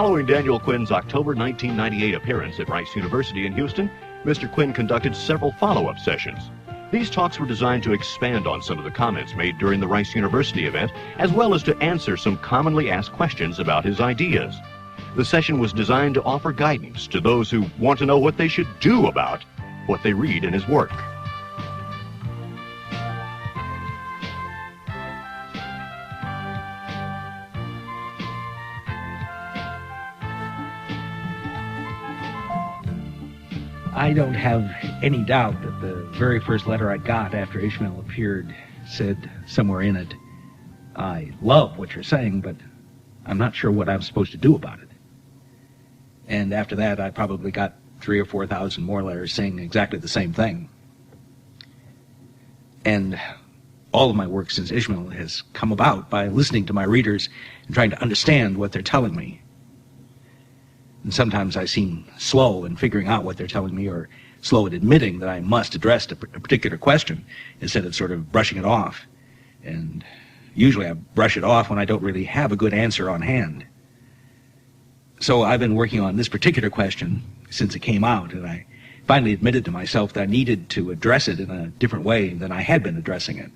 Following Daniel Quinn's October 1998 appearance at Rice University in Houston, Mr. Quinn conducted several follow-up sessions. These talks were designed to expand on some of the comments made during the Rice University event, as well as to answer some commonly asked questions about his ideas. The session was designed to offer guidance to those who want to know what they should do about what they read in his work. I don't have any doubt that the very first letter I got after Ishmael appeared said somewhere in it, "I love what you're saying, but I'm not sure what I'm supposed to do about it." And after that, I probably got 3,000 or 4,000 more letters saying exactly the same thing. And all of my work since Ishmael has come about by listening to my readers and trying to understand what they're telling me. And sometimes I seem slow in figuring out what they're telling me, or slow at admitting that I must address a particular question instead of sort of brushing it off. And usually I brush it off when I don't really have a good answer on hand. So I've been working on this particular question since it came out, and I finally admitted to myself that I needed to address it in a different way than I had been addressing it.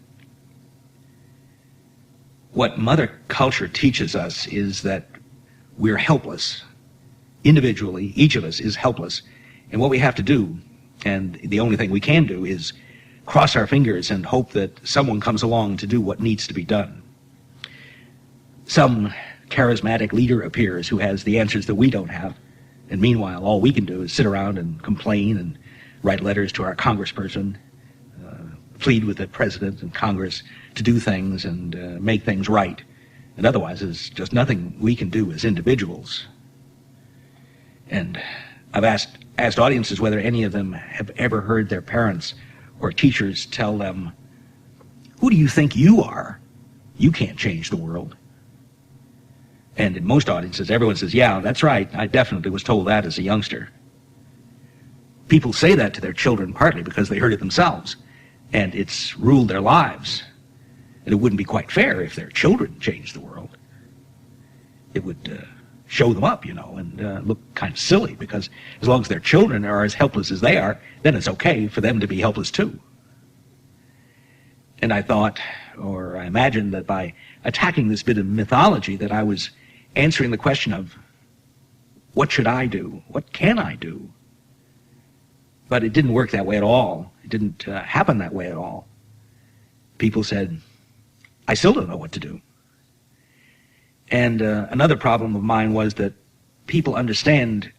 What Mother Culture teaches us is that we're helpless. Individually, each of us is helpless. And what we have to do, and the only thing we can do, is cross our fingers and hope that someone comes along to do what needs to be done. Some charismatic leader appears who has the answers that we don't have, and meanwhile all we can do is sit around and complain and write letters to our congressperson, plead with the president and Congress to do things and make things right. And otherwise there's just nothing we can do as individuals. And I've asked audiences whether any of them have ever heard their parents or teachers tell them, "Who do you think you are? You can't change the world." And in most audiences, everyone says, "Yeah, that's right. I definitely was told that as a youngster." People say that to their children partly because they heard it themselves, and it's ruled their lives. And it wouldn't be quite fair if their children changed the world. It would show them up, and look kind of silly, because as long as their children are as helpless as they are, then it's okay for them to be helpless too. And I thought, or I imagined, that by attacking this bit of mythology that I was answering the question of, what should I do? What can I do? But it didn't work that way at all. It didn't happen that way at all. People said, "I still don't know what to do." And another problem of mine was that people understand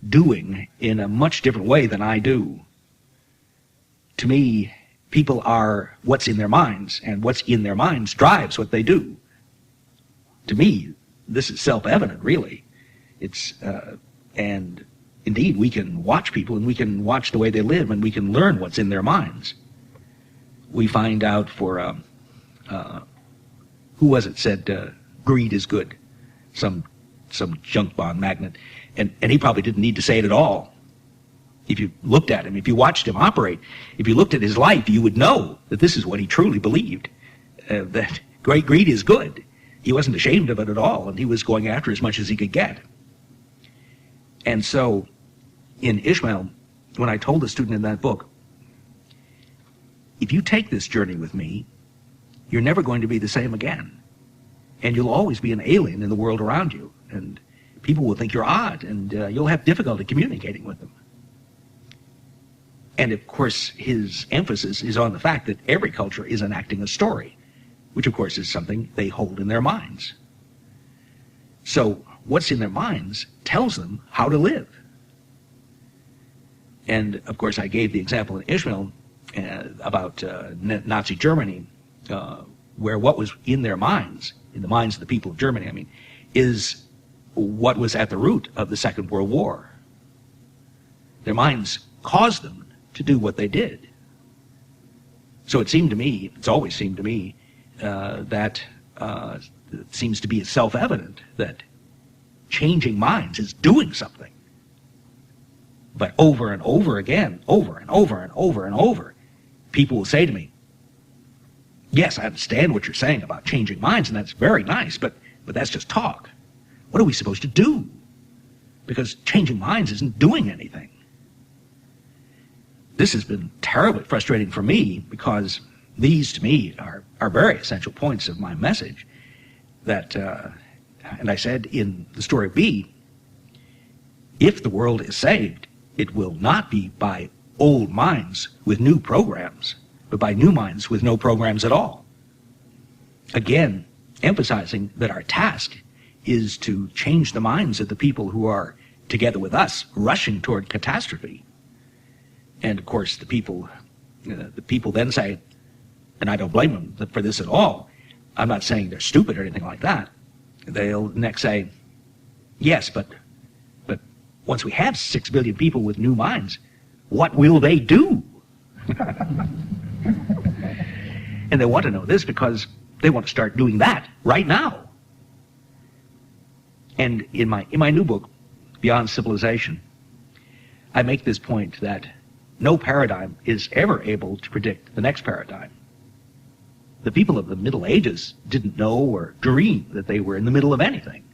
doing in a much different way than I do. To me, people are what's in their minds, and what's in their minds drives what they do. To me, this is self-evident, really. And indeed, we can watch people, and we can watch the way they live, and we can learn what's in their minds. We find out for, who was it said, greed is good, some junk bond magnate, and he probably didn't need to say it at all. If you looked at him, if you watched him operate, if you looked at his life, you would know that this is what he truly believed, that greed is good. He wasn't ashamed of it at all, and he was going after as much as he could get. And so in Ishmael, when I told the student in that book, if you take this journey with me, you're never going to be the same again. And you'll always be an alien in the world around you. And people will think you're odd, and you'll have difficulty communicating with them. And of course, his emphasis is on the fact that every culture is enacting a story, which of course is something they hold in their minds. So what's in their minds tells them how to live. And of course, I gave the example in Ishmael about Nazi Germany, where what was in their minds, in the minds of the people of Germany, is what was at the root of the Second World War. Their minds caused them to do what they did. So it seemed to me, it's always seemed to me, that it seems to be self-evident that changing minds is doing something. But over and over again, over and over and over and over, people will say to me, "Yes, I understand what you're saying about changing minds, and that's very nice, but that's just talk. What are we supposed to do? because changing minds isn't doing anything. This has been terribly frustrating for me because these, to me, are very essential points of my message. That, and I said in the story B, if the world is saved, it will not be by old minds with new programs, but by new minds with no programs at all. Again, emphasizing that our task is to change the minds of the people who are, together with us, rushing toward catastrophe. And of course, the people then say, and I don't blame them for this at all, I'm not saying they're stupid or anything like that. They'll next say, yes, but once we have 6 billion people with new minds, what will they do? And they want to know this because they want to start doing that right now. And in my new book, Beyond Civilization, I make this point that no paradigm is ever able to predict the next paradigm. The people of the Middle Ages didn't know or dream that they were in the middle of anything.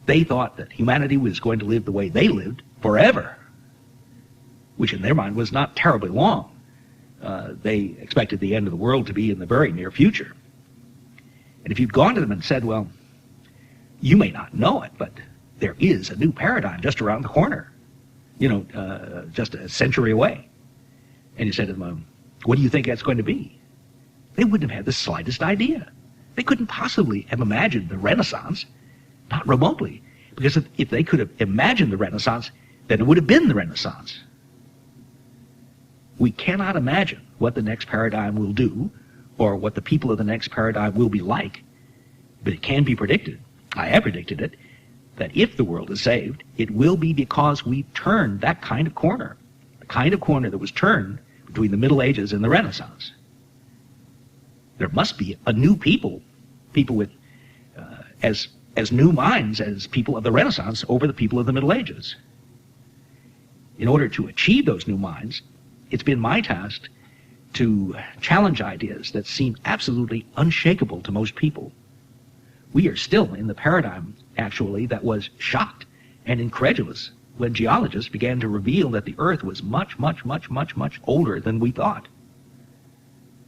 They thought that humanity was going to live the way they lived forever, which in their mind was not terribly long. They expected the end of the world to be in the very near future. And if you'd gone to them and said, well, you may not know it, but there is a new paradigm just around the corner, just a century away. And you said to them, what do you think that's going to be? They wouldn't have had the slightest idea. They couldn't possibly have imagined the Renaissance, not remotely, because if they could have imagined the Renaissance, then it would have been the Renaissance. We cannot imagine what the next paradigm will do or what the people of the next paradigm will be like, but it can be predicted. I have predicted it, that if the world is saved, it will be because we turned that kind of corner, the kind of corner that was turned between the Middle Ages and the Renaissance. There must be a new people with as new minds as people of the Renaissance over the people of the Middle Ages. In order to achieve those new minds, it's been my task to challenge ideas that seem absolutely unshakable to most people. We are still in the paradigm, actually, that was shocked and incredulous when geologists began to reveal that the Earth was much, much, much, much, much older than we thought.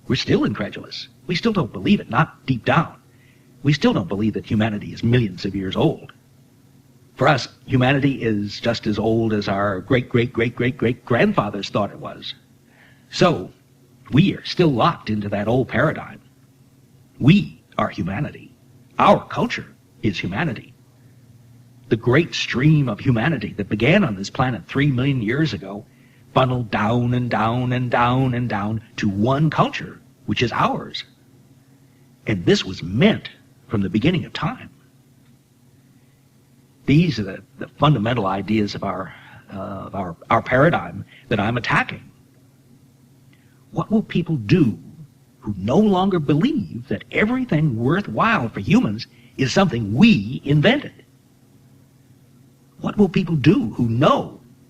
We're still incredulous. We still don't believe it, not deep down. We still don't believe that humanity is millions of years old. For us, humanity is just as old as our great-great-great-great-great-grandfathers thought it was. So, we are still locked into that old paradigm. We are humanity. Our culture is humanity. The great stream of humanity that began on this planet 3 million years ago funneled down and down and down and down to one culture, which is ours. And this was meant from the beginning of time. These are the fundamental ideas of our paradigm that I'm attacking. What will people do who no longer believe that everything worthwhile for humans is something we invented? What will people do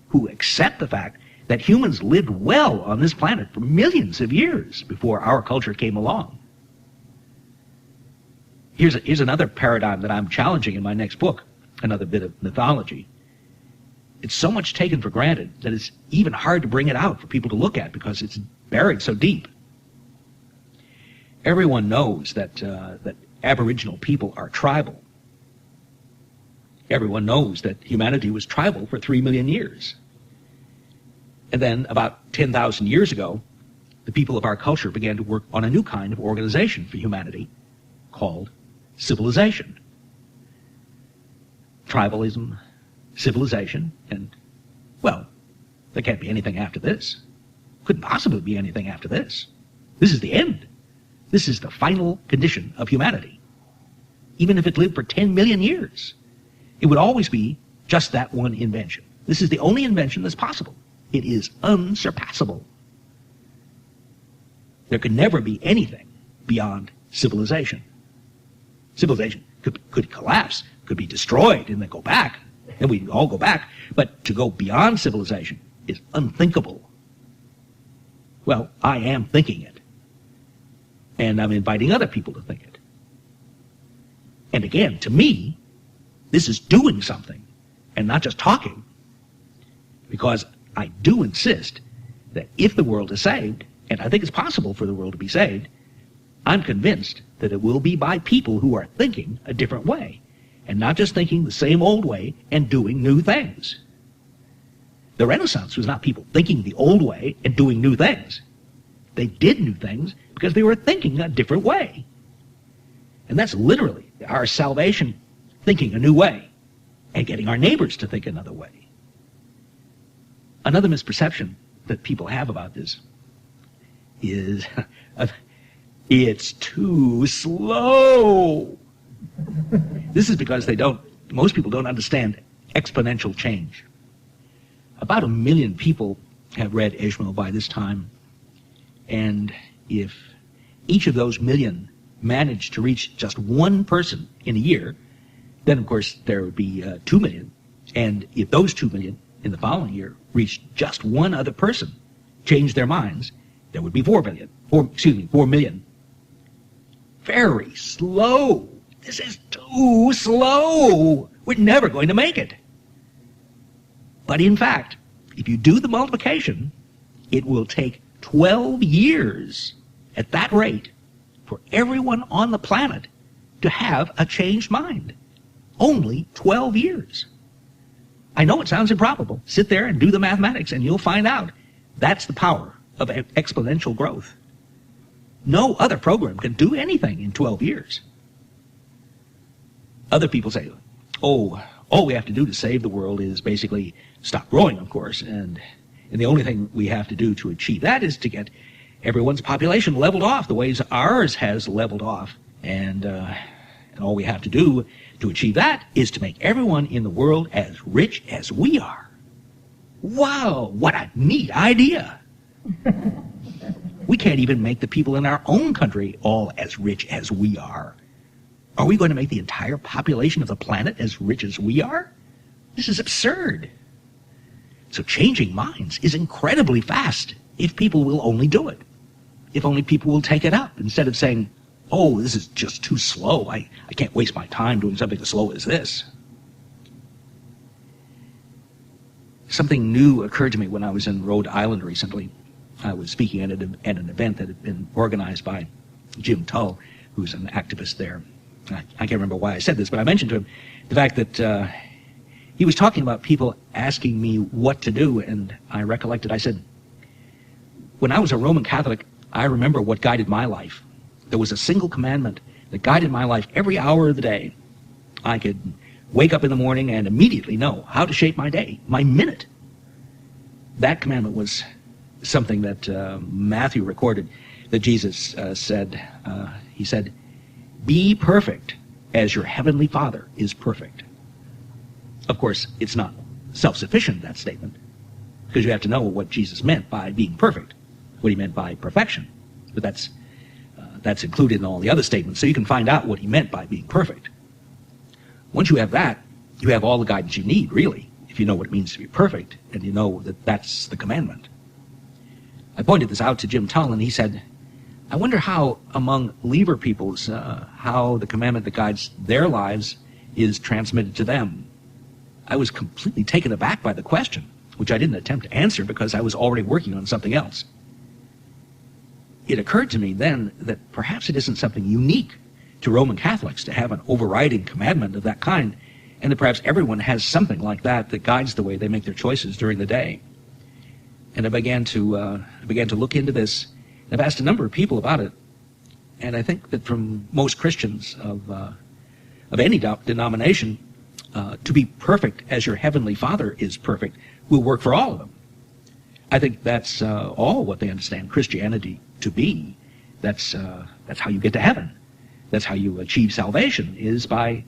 who accept the fact that humans lived well on this planet for millions of years before our culture came along? Here's another paradigm that I'm challenging in my next book, another bit of mythology. It's so much taken for granted that it's even hard to bring it out for people to look at because it's buried so deep. Everyone knows that Aboriginal people are tribal. Everyone knows that humanity was tribal for 3 million years. And then about 10,000 years ago, the people of our culture began to work on a new kind of organization for humanity called civilization. Tribalism, civilization, and, well, there can't be anything after this. Couldn't possibly be anything after this. This is the end. This is the final condition of humanity. Even if it lived for 10 million years, it would always be just that one invention. This is the only invention that's possible. It is unsurpassable. There could never be anything beyond civilization. Civilization could collapse, could be destroyed, and then go back, and we all go back. But to go beyond civilization is unthinkable. Well, I am thinking it. And I'm inviting other people to think it. And again, to me, this is doing something. and not just talking, because I do insist that if the world is saved, and I think it's possible for the world to be saved, I'm convinced that it will be by people who are thinking a different way, and not just thinking the same old way and doing new things. The Renaissance was not people thinking the old way and doing new things. They did new things because they were thinking a different way. And that's literally our salvation, thinking a new way and getting our neighbors to think another way. Another misperception that people have about this is it's too slow. This is because most people don't understand exponential change. About 1 million people have read Ishmael by this time, and if each of those million managed to reach just one person in a year, then of course there would be 2 million. And if those 2 million in the following year reached just one other person, changed their minds, there would be 4 million. Very slow. This is too slow. We're never going to make it. But in fact, if you do the multiplication, it will take 12 years at that rate for everyone on the planet to have a changed mind. Only 12 years. I know it sounds improbable. Sit there and do the mathematics and you'll find out that's the power of exponential growth. No other program can do anything in 12 years. Other people say, oh, all we have to do to save the world is basically stop growing, of course, and the only thing we have to do to achieve that is to get everyone's population leveled off the ways ours has leveled off, and all we have to do to achieve that is to make everyone in the world as rich as we are. Wow, what a neat idea. We can't even make the people in our own country all as rich as we are. Are we going to make the entire population of the planet as rich as we are? This is absurd. So changing minds is incredibly fast if people will only do it. If only people will take it up instead of saying, oh, this is just too slow. I can't waste my time doing something as slow as this. Something new occurred to me when I was in Rhode Island recently. I was speaking at an event that had been organized by Jim Tull, who's an activist there. I can't remember why I said this, but I mentioned to him the fact that he was talking about people asking me what to do, and I recollected, I said, when I was a Roman Catholic, I remember what guided my life. There was a single commandment that guided my life every hour of the day. I could wake up in the morning and immediately know how to shape my day, my minute. That commandment was something that Matthew recorded that Jesus said. He said, be perfect as your heavenly Father is perfect. Of course, it's not self-sufficient, that statement, because you have to know what Jesus meant by being perfect, what he meant by perfection. But that's included in all the other statements, so you can find out what he meant by being perfect. Once you have that, you have all the guidance you need, really, if you know what it means to be perfect, and you know that that's the commandment. I pointed this out to Jim Tull, and he said, I wonder how among Lever peoples, how the commandment that guides their lives is transmitted to them. I was completely taken aback by the question, which I didn't attempt to answer because I was already working on something else. It occurred to me then that perhaps it isn't something unique to Roman Catholics to have an overriding commandment of that kind, and that perhaps everyone has something like that that guides the way they make their choices during the day. And I began to look into this. I've asked a number of people about it, and I think that from most Christians of any denomination, to be perfect as your heavenly Father is perfect will work for all of them. I think that's all what they understand Christianity to be. That's how you get to heaven. That's how you achieve salvation, is by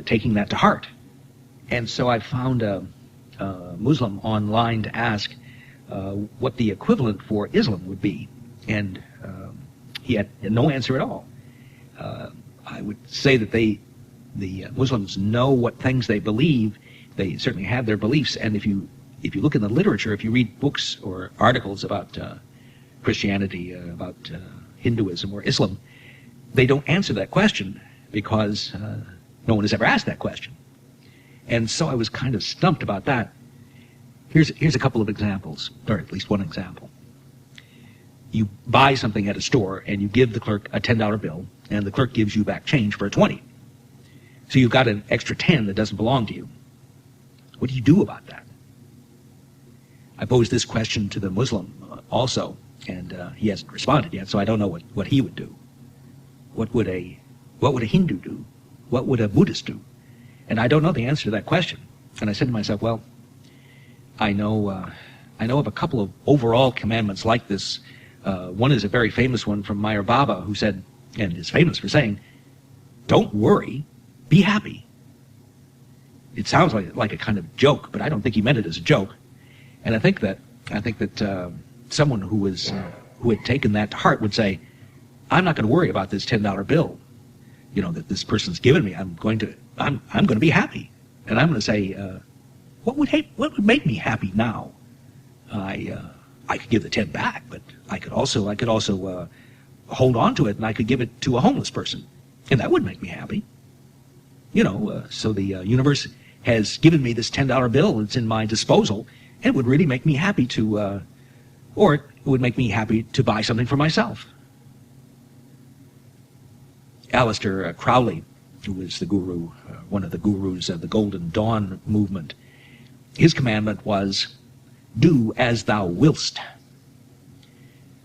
taking that to heart. And so I found a Muslim online to ask what the equivalent for Islam would be, and he had no answer at all. I would say that the Muslims know what things they believe. They certainly have their beliefs, and if you look in the literature, if you read books or articles about Christianity, about Hinduism or Islam, they don't answer that question because no one has ever asked that question. And so I was kind of stumped about that. Here's a couple of examples, or at least one example. You buy something at a store and you give the clerk a $10 bill, and the clerk gives you back change for a 20. So you've got an extra 10 that doesn't belong to you. What do you do about that? I posed this question to the Muslim also, and he hasn't responded yet, so I don't know what he would do. What would a Hindu do? What would a Buddhist do? And I don't know the answer to that question. And I said to myself, well, I know of a couple of overall commandments like this. One is a very famous one from Meyer Baba, who said, and is famous for saying, don't worry, be happy. It sounds like a kind of joke, but I don't think he meant it as a joke. And I think that someone who had taken that to heart would say, I'm not going to worry about this $10 bill, that this person's given me. I'm going to be happy, and I'm going to say, what would make me happy now? I could give the 10 back, but I could also hold on to it, and I could give it to a homeless person, and that would make me happy. So the universe has given me this $10 bill that's in my disposal, and it would really make me happy or it would make me happy to buy something for myself. Aleister Crowley, who was the guru, one of the gurus of the Golden Dawn movement, his commandment was, do as thou willst.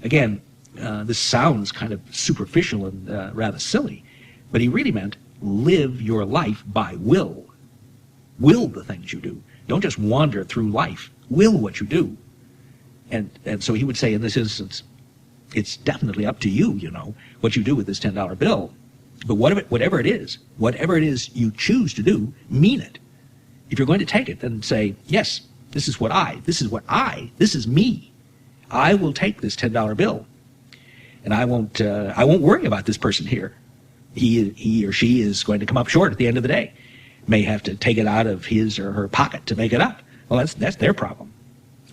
Again, this sounds kind of superficial and rather silly, but he really meant live your life by will. Will the things you do. Don't just wander through life. Will what you do. And so he would say in this instance, it's definitely up to you, what you do with this $10 bill. But whatever it is you choose to do, mean it. If you're going to take it, then say, yes, this is me. I will take this $10 bill. And I won't worry about this person here. He or she is going to come up short at the end of the day. May have to take it out of his or her pocket to make it up. Well, that's their problem.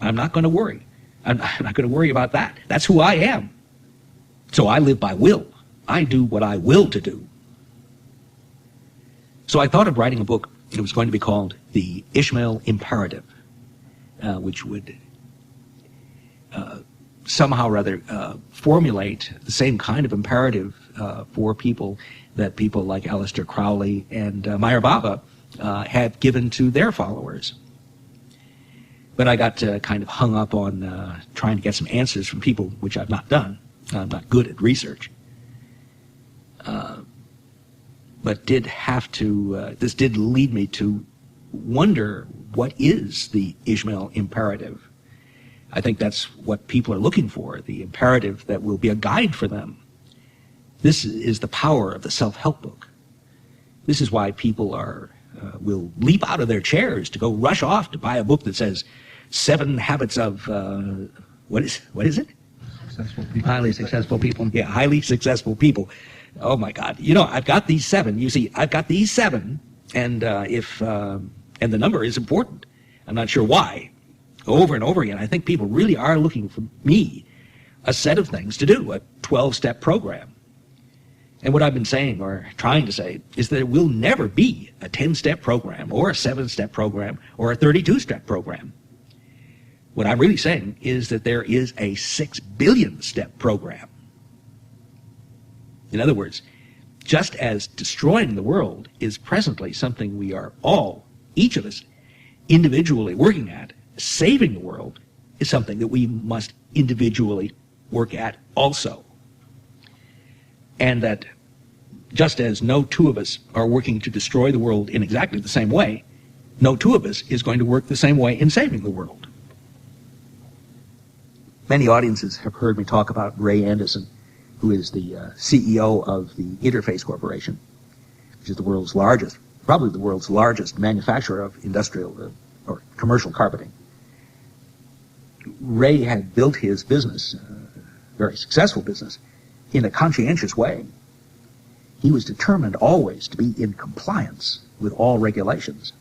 I'm not going to worry. I'm not going to worry about that. That's who I am. So I live by will. I do what I will to do. So I thought of writing a book. It was going to be called The Ishmael Imperative, which would somehow or other formulate the same kind of imperative for people that people like Aleister Crowley and Meyer Baba had given to their followers. But I got kind of hung up on trying to get some answers from people, which I've not done. I'm not good at research. But this did lead me to wonder, what is the Ishmael Imperative? I think that's what people are looking for, the imperative that will be a guide for them. This is the power of the self-help book. This is why people will leap out of their chairs to go rush off to buy a book that says 7 habits of, what is it? Successful people. Highly successful people. Yeah, highly successful people. Oh my God! I've got these 7. You see, I've got these 7, and and the number is important. I'm not sure why. Over and over again, I think people really are looking for me, a set of things to do, a 12-step program. And what I've been saying, or trying to say, is that there will never be a 10-step program, or a 7-step program, or a 32-step program. What I'm really saying is that there is a 6 billion-step program. In other words, just as destroying the world is presently something we are all, each of us, individually working at, saving the world is something that we must individually work at also. And that just as no two of us are working to destroy the world in exactly the same way, no two of us is going to work the same way in saving the world. Many audiences have heard me talk about Ray Anderson, who is the CEO of the Interface Corporation, which is probably the world's largest manufacturer of industrial or commercial carpeting. Ray had built his business, very successful business, in a conscientious way. He was determined always to be in compliance with all regulations.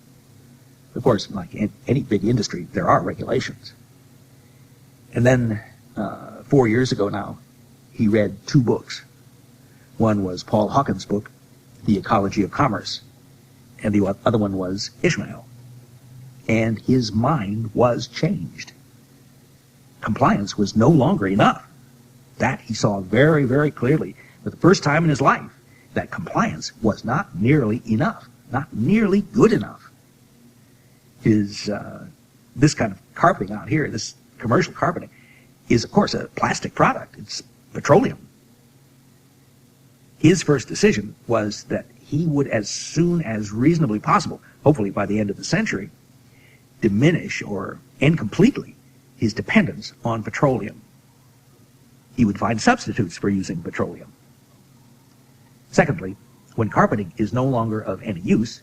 Of course, like any big industry, there are regulations. And then 4 years ago now, he read 2 books. One was Paul Hawken's book, The Ecology of Commerce, and the other one was Ishmael. And his mind was changed. Compliance was no longer enough. That he saw very, very clearly for the first time in his life, that compliance was not nearly enough, not nearly good enough. This kind of carpeting out here, this commercial carpeting, is of course a plastic product. It's petroleum. His first decision was that he would, as soon as reasonably possible, hopefully by the end of the century, diminish or end completely his dependence on petroleum. He would find substitutes for using petroleum. Secondly, when carpeting is no longer of any use,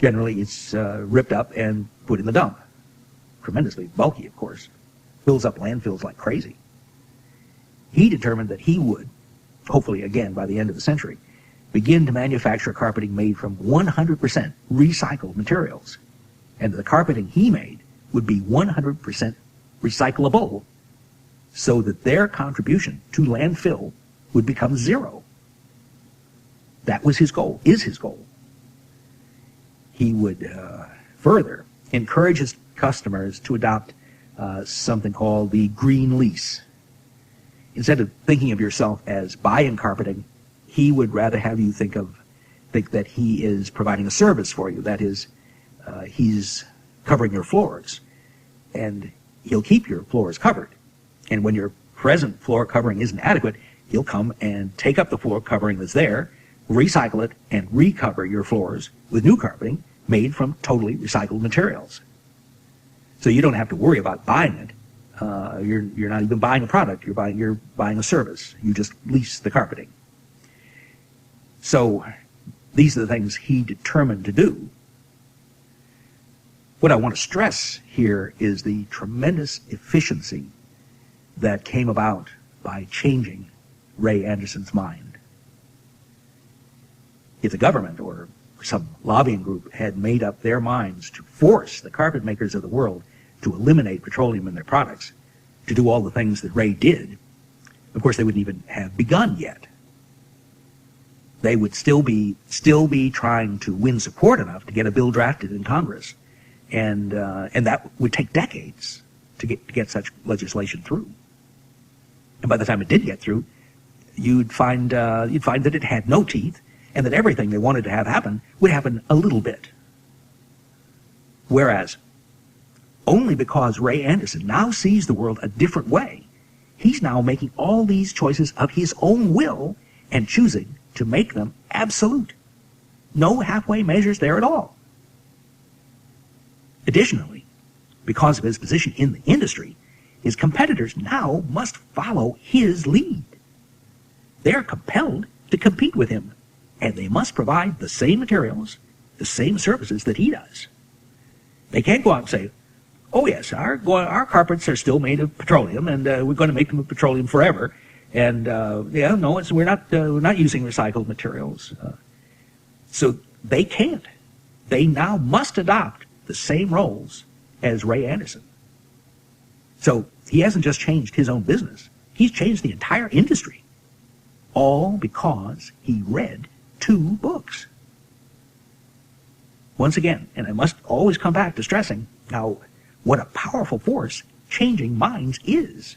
generally it's ripped up and put in the dump. Tremendously bulky, of course. Fills up landfills like crazy. He determined that he would, hopefully again by the end of the century, begin to manufacture carpeting made from 100% recycled materials. And the carpeting he made would be 100% recyclable, so that their contribution to landfill would become zero. That was his goal, is his goal. He would further encourage his customers to adopt something called the green lease. Instead of thinking of yourself as buying carpeting, he would rather have you think that he is providing a service for you. That is, he's covering your floors, and he'll keep your floors covered. And when your present floor covering isn't adequate, he'll come and take up the floor covering that's there, recycle it, and recover your floors with new carpeting made from totally recycled materials. So you don't have to worry about buying it. You're not even buying a product. You're buying a service. You just lease the carpeting. So these are the things he determined to do. What I want to stress here is the tremendous efficiency that came about by changing Ray Anderson's mind. If the government or some lobbying group had made up their minds to force the carpet makers of the world to eliminate petroleum in their products, to do all the things that Ray did, of course they wouldn't even have begun yet. They would still be trying to win support enough to get a bill drafted in Congress, and that would take decades to get such legislation through. And by the time it did get through, you'd find that it had no teeth, and that everything they wanted to have happen would happen a little bit. Whereas, only because Ray Anderson now sees the world a different way, he's now making all these choices of his own will and choosing to make them absolute. No halfway measures there at all. Additionally, because of his position in the industry, his competitors now must follow his lead. They're compelled to compete with him, and they must provide the same materials, the same services that he does. They can't go out and say, oh yes, our carpets are still made of petroleum, and we're going to make them of petroleum forever. And we're not using recycled materials. So they can't. They now must adopt the same roles as Ray Anderson. So he hasn't just changed his own business. He's changed the entire industry. All because he read 2 books. Once again, and I must always come back to stressing now what a powerful force changing minds is.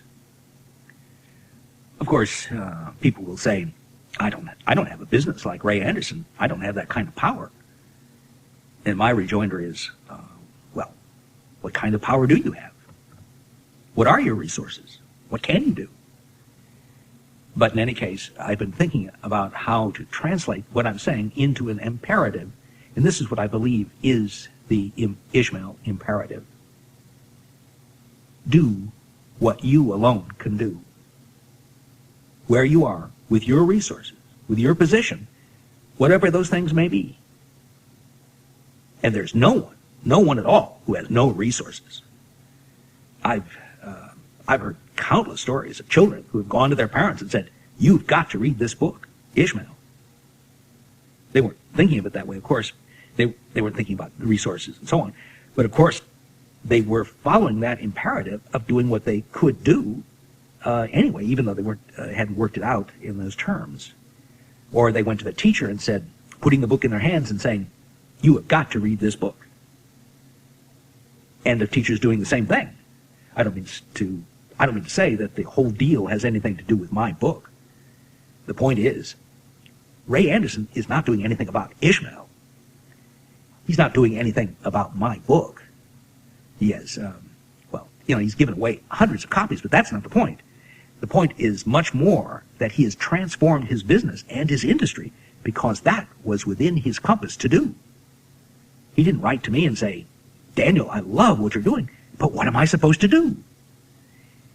Of course, people will say, I don't have a business like Ray Anderson. I don't have that kind of power. And my rejoinder is, well, what kind of power do you have? What are your resources? What can you do? But in any case, I've been thinking about how to translate what I'm saying into an imperative, and this is what I believe is the Ishmael Imperative. Do what you alone can do. Where you are, with your resources, with your position, whatever those things may be. And there's no one at all who has no resources. I've heard countless stories of children who have gone to their parents and said, you've got to read this book, Ishmael. They weren't thinking of it that way, of course. They weren't thinking about the resources and so on. But of course, they were following that imperative of doing what they could do anyway, even though they hadn't worked it out in those terms. Or they went to the teacher and said, putting the book in their hands and saying, You have got to read this book. And the teacher's doing the same thing. I don't mean to say that the whole deal has anything to do with my book. The point is, Ray Anderson is not doing anything about Ishmael. He's not doing anything about my book. He has, he's given away hundreds of copies, but that's not the point. The point is much more that he has transformed his business and his industry because that was within his compass to do. He didn't write to me and say, Daniel, I love what you're doing, but what am I supposed to do?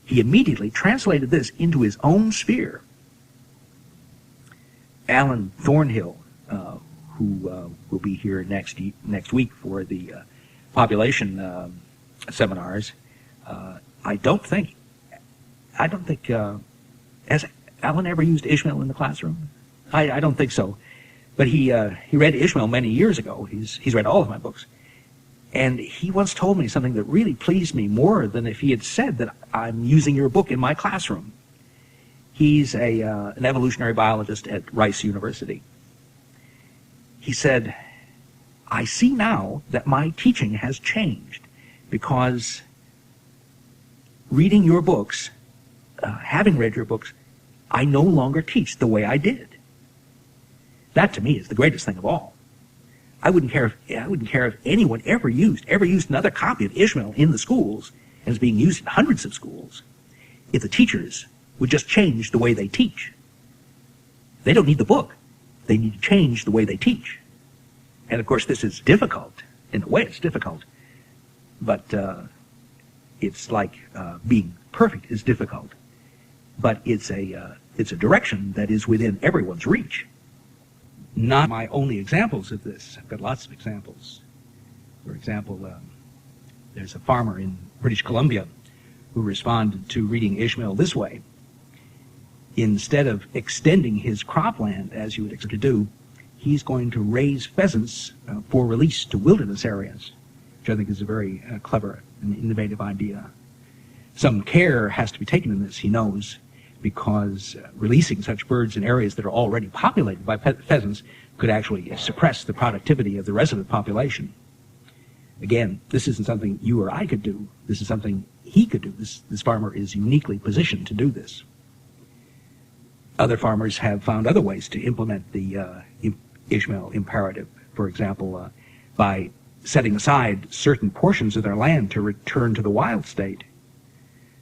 He immediately translated this into his own sphere. Alan Thornhill, who will be here next week for the population seminars, I don't think has Alan ever used Ishmael in the classroom? I don't think so. But he read Ishmael many years ago. He's read all of my books. And he once told me something that really pleased me more than if he had said that I'm using your book in my classroom. He's an evolutionary biologist at Rice University. He said, I see now that my teaching has changed because reading your books, having read your books, I no longer teach the way I did. That to me is the greatest thing of all. I wouldn't care if anyone ever used another copy of Ishmael in the schools, and it's being used in hundreds of schools, if the teachers would just change the way they teach. They don't need the book. They need to change the way they teach. And of course this is difficult. In a way it's difficult. But it's like being perfect is difficult. But it's a direction that is within everyone's reach. Not my only examples of this. I've got lots of examples. For example, there's a farmer in British Columbia who responded to reading Ishmael this way. Instead of extending his cropland, as you would expect to do, he's going to raise pheasants for release to wilderness areas, which I think is a very clever and innovative idea. Some care has to be taken in this, he knows, because releasing such birds in areas that are already populated by pheasants could actually suppress the productivity of the resident population. Again, this isn't something you or I could do. This is something he could do. This farmer is uniquely positioned to do this. Other farmers have found other ways to implement the Ishmael Imperative, for example, by setting aside certain portions of their land to return to the wild state.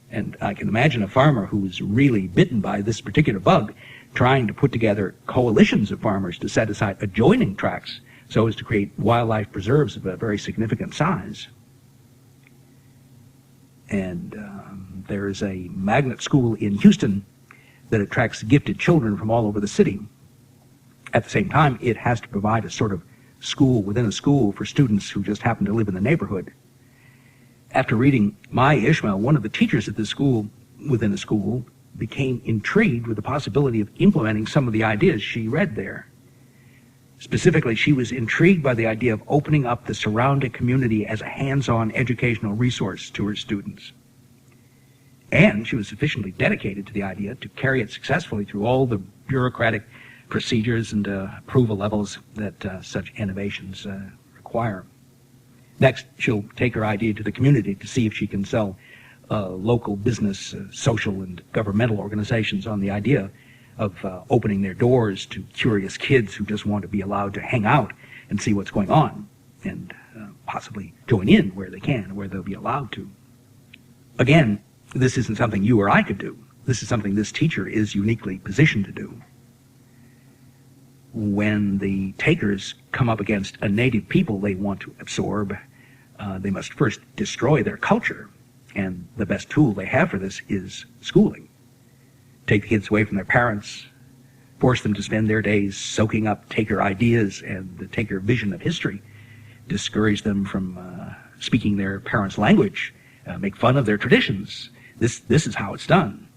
And I can imagine a farmer who's really bitten by this particular bug trying to put together coalitions of farmers to set aside adjoining tracts so as to create wildlife preserves of a very significant size. And there is a magnet school in Houston that attracts gifted children from all over the city. At the same time, it has to provide a sort of school within a school for students who just happen to live in the neighborhood. After reading my Ishmael, one of the teachers at the school, within the school, became intrigued with the possibility of implementing some of the ideas she read there. Specifically, she was intrigued by the idea of opening up the surrounding community as a hands-on educational resource to her students. And she was sufficiently dedicated to the idea to carry it successfully through all the bureaucratic procedures and approval levels that such innovations require. Next, she'll take her idea to the community to see if she can sell local business, social, and governmental organizations on the idea of opening their doors to curious kids who just want to be allowed to hang out and see what's going on, and possibly join in where they can, where they'll be allowed to. Again, this isn't something you or I could do. This is something this teacher is uniquely positioned to do. When the takers come up against a native people they want to absorb, they must first destroy their culture, and the best tool they have for this is schooling. Take the kids away from their parents, force them to spend their days soaking up taker ideas and the taker vision of history, discourage them from speaking their parents' language, make fun of their traditions. This is how it's done.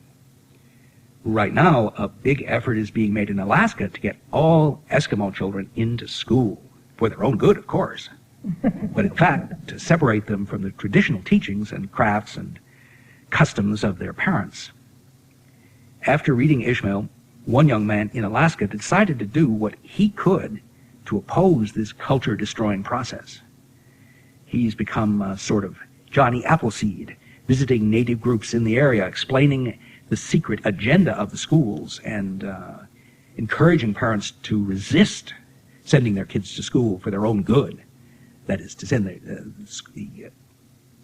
Right now, a big effort is being made in Alaska to get all Eskimo children into school, for their own good, of course, but in fact, to separate them from the traditional teachings and crafts and customs of their parents. After reading Ishmael, one young man in Alaska decided to do what he could to oppose this culture-destroying process. He's become sort of Johnny Appleseed, visiting native groups in the area, explaining the secret agenda of the schools and encouraging parents to resist sending their kids to school for their own good. That is, to send the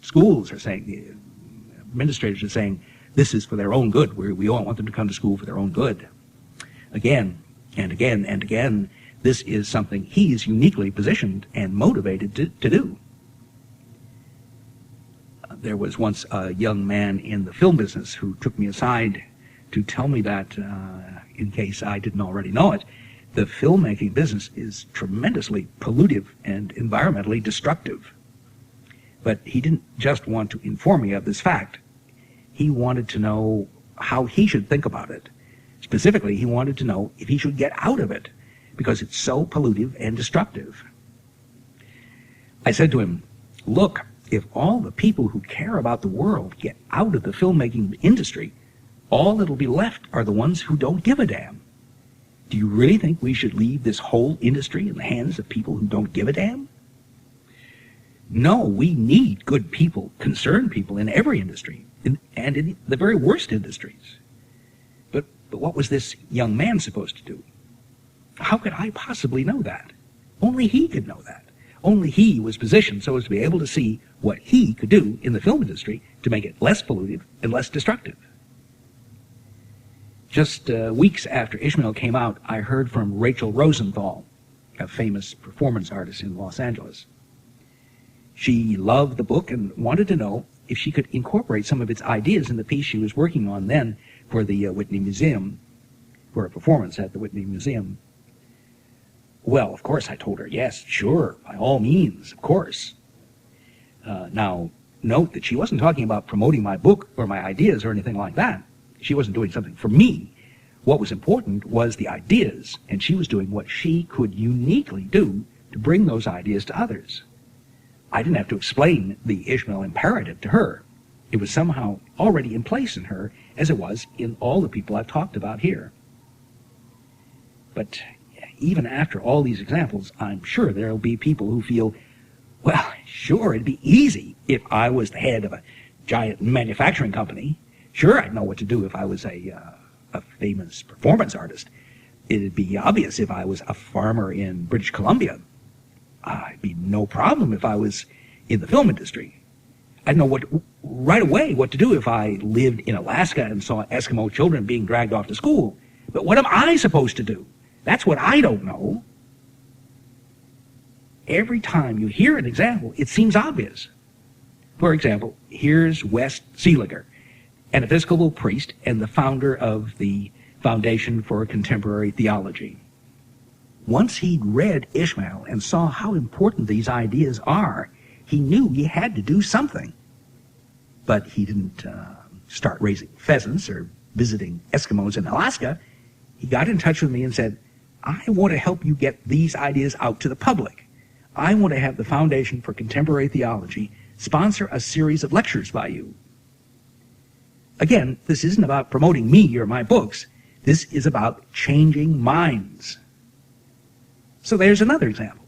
schools are saying, the administrators are saying, this is for their own good. We don't want them to come to school for their own good. Again and again and again, this is something he is uniquely positioned and motivated to do. There was once a young man in the film business who took me aside to tell me that, in case I didn't already know it, the filmmaking business is tremendously pollutive and environmentally destructive. But he didn't just want to inform me of this fact. He wanted to know how he should think about it. Specifically, he wanted to know if he should get out of it, because it's so pollutive and destructive. I said to him, look, if all the people who care about the world get out of the filmmaking industry, all that'll be left are the ones who don't give a damn. Do you really think we should leave this whole industry in the hands of people who don't give a damn? No, we need good people, concerned people in every industry, and in the very worst industries. But what was this young man supposed to do? How could I possibly know that? Only he could know that. Only he was positioned so as to be able to see what he could do in the film industry to make it less pollutive and less destructive. Just weeks after Ishmael came out, I heard from Rachel Rosenthal, a famous performance artist in Los Angeles. She loved the book and wanted to know if she could incorporate some of its ideas in the piece she was working on then for the Whitney Museum, for a performance at the Whitney Museum. Well, of course, I told her, yes, sure, by all means, of course. Now, note that she wasn't talking about promoting my book or my ideas or anything like that. She wasn't doing something for me. What was important was the ideas, and she was doing what she could uniquely do to bring those ideas to others. I didn't have to explain the Ishmael Imperative to her. It was somehow already in place in her, as it was in all the people I've talked about here. But even after all these examples, I'm sure there'll be people who feel, well, sure, it'd be easy if I was the head of a giant manufacturing company. Sure, I'd know what to do if I was a famous performance artist. It'd be obvious if I was a farmer in British Columbia. It'd be no problem if I was in the film industry. I'd know right away what to do if I lived in Alaska and saw Eskimo children being dragged off to school. But what am I supposed to do? That's what I don't know. Every time you hear an example, it seems obvious. For example, here's Wes Seeliger, an Episcopal priest and the founder of the Foundation for Contemporary Theology. Once he'd read Ishmael and saw how important these ideas are, he knew he had to do something. But he didn't start raising pheasants or visiting Eskimos in Alaska. He got in touch with me and said, I want to help you get these ideas out to the public. I want to have the Foundation for Contemporary Theology sponsor a series of lectures by you. Again, this isn't about promoting me or my books. This is about changing minds. So there's another example.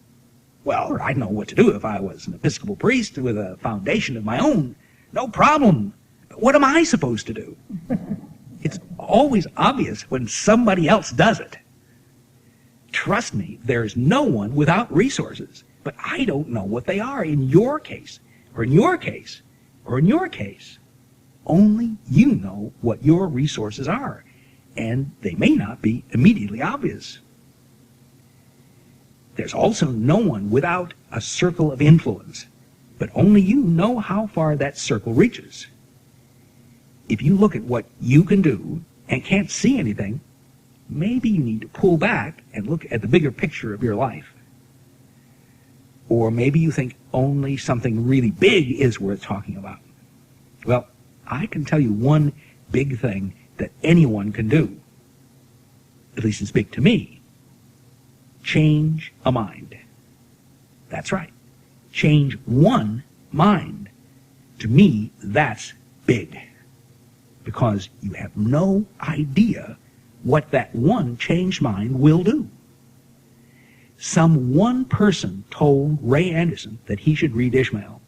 Well, I'd know what to do if I was an Episcopal priest with a foundation of my own. No problem. But what am I supposed to do? It's always obvious when somebody else does it. Trust me, there's no one without resources, but I don't know what they are in your case, or in your case, or in your case. Only you know what your resources are, and they may not be immediately obvious. There's also no one without a circle of influence, but only you know how far that circle reaches. If you look at what you can do and can't see anything, maybe you need to pull back and look at the bigger picture of your life. Or maybe you think only something really big is worth talking about. Well, I can tell you one big thing that anyone can do. At least it's big to me. Change a mind. That's right. Change one mind. To me, that's big. Because you have no idea what that one changed mind will do. Some one person told Ray Anderson that he should read Ishmael.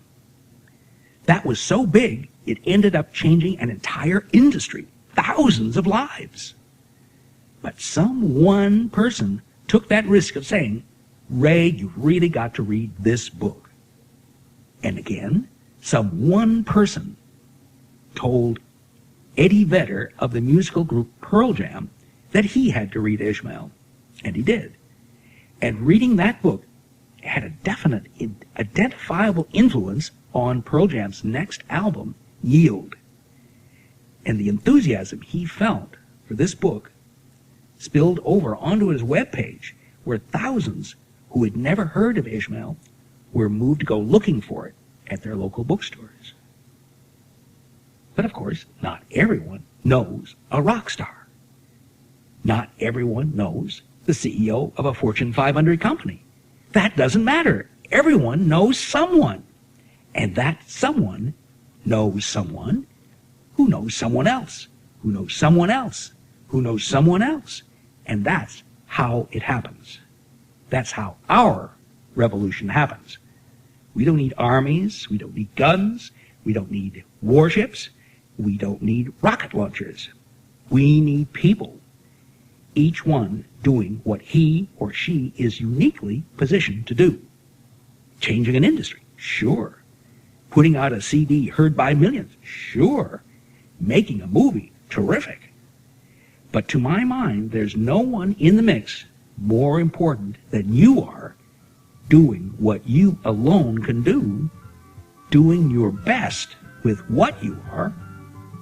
That was so big, it ended up changing an entire industry, thousands of lives. But some one person took that risk of saying, Ray, you've really got to read this book. And again, some one person told Eddie Vedder of the musical group Pearl Jam that he had to read Ishmael. And he did. And reading that book had a definite, identifiable influence on Pearl Jam's next album, Yield. And the enthusiasm he felt for this book spilled over onto his webpage, where thousands who had never heard of Ishmael were moved to go looking for it at their local bookstores. But of course, not everyone knows a rock star. Not everyone knows the CEO of a Fortune 500 company. That doesn't matter. Everyone knows someone. And that someone knows someone who knows someone else, who knows someone else, who knows someone else. And that's how it happens. That's how our revolution happens. We don't need armies. We don't need guns. We don't need warships. We don't need rocket launchers. We need people, each one doing what he or she is uniquely positioned to do. Changing an industry, sure. Putting out a CD heard by millions, sure. Making a movie, terrific. But to my mind, there's no one in the mix more important than you are, doing what you alone can do, doing your best with what you are,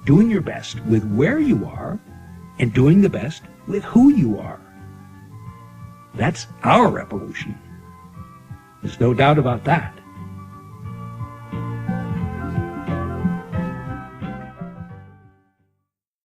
doing your best with where you are, and doing the best with who you are. That's our revolution. There's no doubt about that.